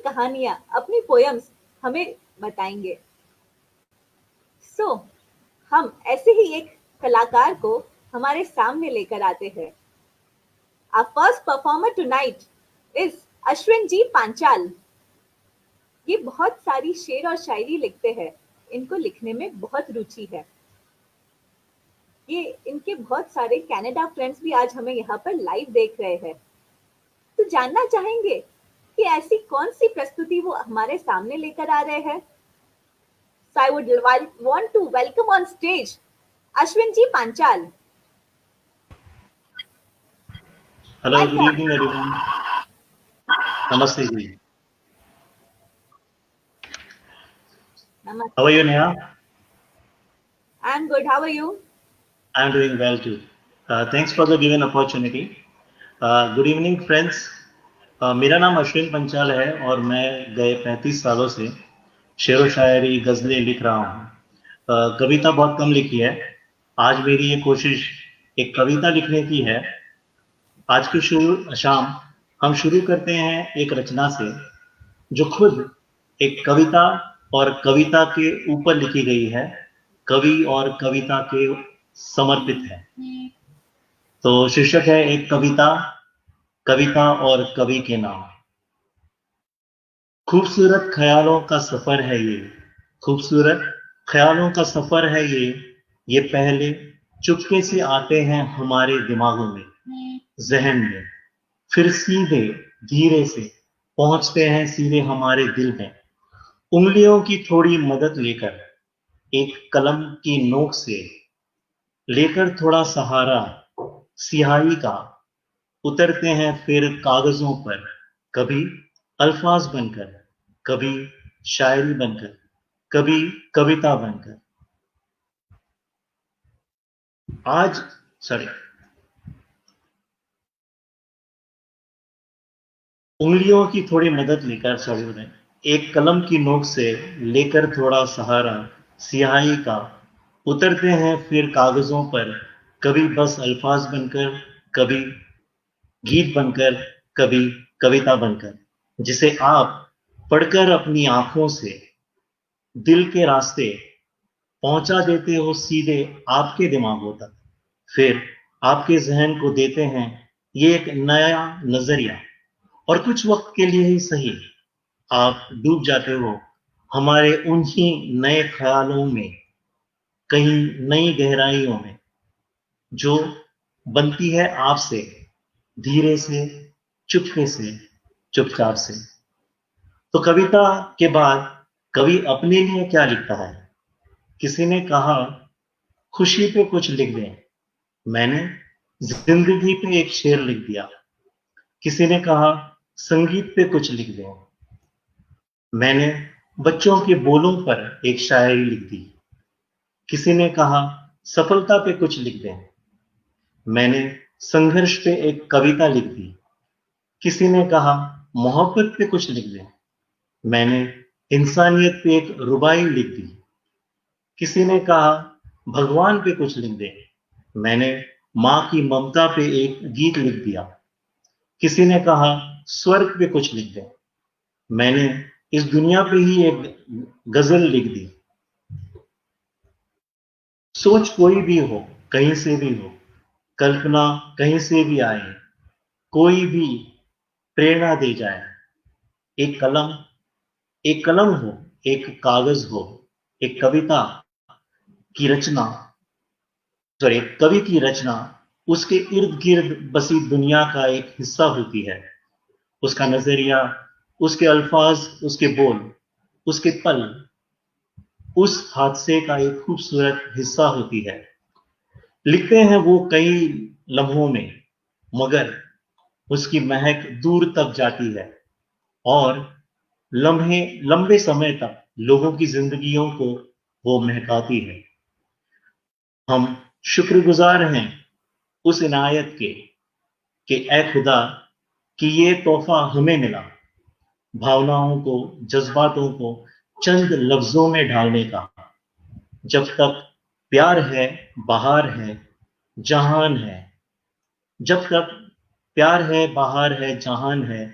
कहानियां, अपनी पोयम्स हमें बताएंगे। हम ऐसे ही एक कलाकार को हमारे सामने लेकर आते हैं। Our first performer tonight is Ashwin जी पांचाल। ये बहुत सारी शेर और शायरी लिखते हैं, इनको लिखने में बहुत रुचि है। ये इनके बहुत सारे कनाडा फ्रेंड्स भी आज हमें यहाँ पर लाइव देख रहे हैं। तो जानना चाहेंगे कि ऐसी कौन सी प्रस्तुति वो हमारे सामने लेकर आ रहे हैं। So I would want to welcome on stage Ashwin ji Panchal. Hello, good evening everyone. Namaste ji. Namaste. How are you, Neha? I'm good. How are you? I'm doing well too. Thanks for the given opportunity. Good evening friends. मेरा नाम अश्विन पंचाल है और मैं गए 35 सालों से शेर व शायरी गज़लें लिख रहा हूँ। कविता बहुत कम लिखी है। आज मेरी ये कोशिश एक कविता लिखने की है। आज की शाम हम शुरू करते हैं एक रचना से जो खुद एक कविता और कविता के ऊपर लिखी गई है, कवि और कविता के समर्पित है। तो शीर्षक है एक कविता, कविता और कवि के नाम। खूबसूरत ख्यालों का सफर है ये, खूबसूरत ख्यालों का सफर है ये पहले चुपके से आते हैं हमारे दिमागों में, जहन में, फिर सीधे धीरे से पहुंचते हैं सीधे हमारे दिल में। उंगलियों की थोड़ी मदद लेकर, एक कलम की नोक से लेकर थोड़ा सहारा सिहाई का, उतरते हैं फिर कागजों पर, कभी अल्फाज बनकर, कभी शायरी बनकर, कभी कविता बनकर। उंगलियों की थोड़ी मदद लेकर, एक कलम की नोक से लेकर थोड़ा सहारा सिहाई का, उतरते हैं फिर कागजों पर, कभी बस अल्फाज बनकर, कभी गीत बनकर, कभी कविता बनकर, जिसे आप पढ़कर अपनी आंखों से दिल के रास्ते पहुंचा देते हो सीधे आपके दिमागों तक। फिर आपके जहन को देते हैं ये एक नया नजरिया, और कुछ वक्त के लिए ही सही आप डूब जाते हो हमारे उन्हीं नए ख्यालों में, कहीं नई गहराइयों में, जो बनती है आपसे धीरे से, चुपके से, चुपचाप से। तो कविता के बाद कवि अपने लिए क्या लिखता है? किसी ने कहा खुशी पे कुछ लिख दें, मैंने जिंदगी पे एक शेर लिख दिया। किसी ने कहा संगीत पे कुछ लिख दें, मैंने बच्चों के बोलों पर एक शायरी लिख दी। किसी ने कहा सफलता पे कुछ लिख दें, मैंने संघर्ष पे एक कविता लिख दी। किसी ने कहा मोहब्बत पे कुछ लिख दें, मैंने इंसानियत पे एक रुबाई लिख दी। किसी ने कहा भगवान पे कुछ लिख दें, मैंने माँ की ममता पे एक गीत लिख दिया। किसी ने कहा स्वर्ग पे कुछ लिख दें, मैंने इस दुनिया पे ही एक गजल लिख दी। सोच कोई भी हो, कहीं से भी हो, कल्पना कहीं से भी आए, कोई भी प्रेरणा दे जाए। एक कलम हो, एक कागज हो, एक कविता की रचना, कवि की रचना उसके इर्द गिर्द बसी दुनिया का एक हिस्सा होती है। उसका नजरिया, उसके अल्फाज, उसके बोल, उसके पल उस हादसे का एक खूबसूरत हिस्सा होती है। लिखते हैं वो कई लम्हों में, मगर उसकी महक दूर तक जाती है और लंबे समय तक लोगों की जिंदगियों को वो महकाती है। हम शुक्रगुजार हैं उस इनायत के कि ए खुदा कि ये तोहफा हमें मिला, भावनाओं को, जज्बातों को चंद लफ्जों में ढालने का। जब तक प्यार है, बहार है, जहान है। जब तक प्यार है, बहार है, जहान है,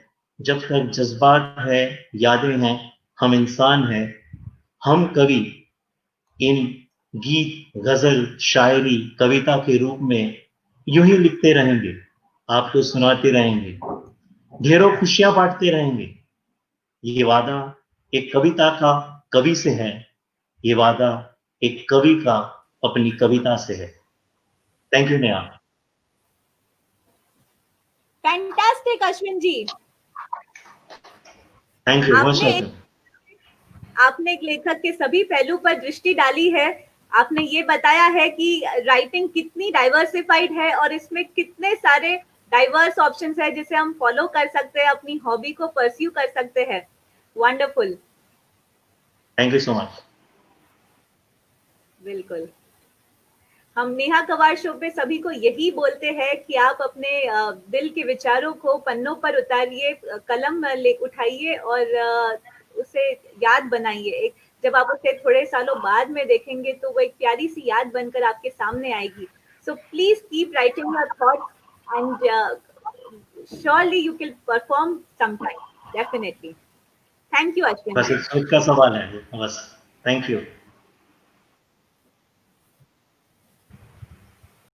जब तक जज्बात है, यादें हैं, हम इंसान हैं, हम कवि इन गीत, गजल, शायरी, कविता के रूप में यूं ही लिखते रहेंगे, आपको सुनाते रहेंगे, ढेरों खुशियां बांटते रहेंगे। ये वादा एक कविता का कवि से है, ये वादा एक कवि का अपनी कविता से है। Thank you Neha. Fantastic Ashwin ji. Thank you, most आपने वेलकम। आपने एक लेखक के सभी पहलू पर दृष्टि डाली है। आपने ये बताया है कि राइटिंग कितनी डाइवर्सिफाइड है और इसमें कितने सारे डाइवर्स ऑप्शंस है जिसे हम फॉलो कर सकते हैं, अपनी हॉबी को परस्यू कर सकते हैं। Wonderful. Thank you so much. बिल्कुल। हम नेहा कवार शो पे सभी को यही बोलते हैं कि आप अपने दिल के विचारों को पन्नों पर उतारिए, कलम ले उठाइए और उसे याद बनाइए। एक जब आप उसे थोड़े सालों बाद में देखेंगे तो वो एक प्यारी सी याद बनकर आपके सामने आएगी। So please keep writing your thoughts and surely you can perform sometime, definitely. Thank you Ashwin बस जी। एक सोच का सवाल है बस। Thank you.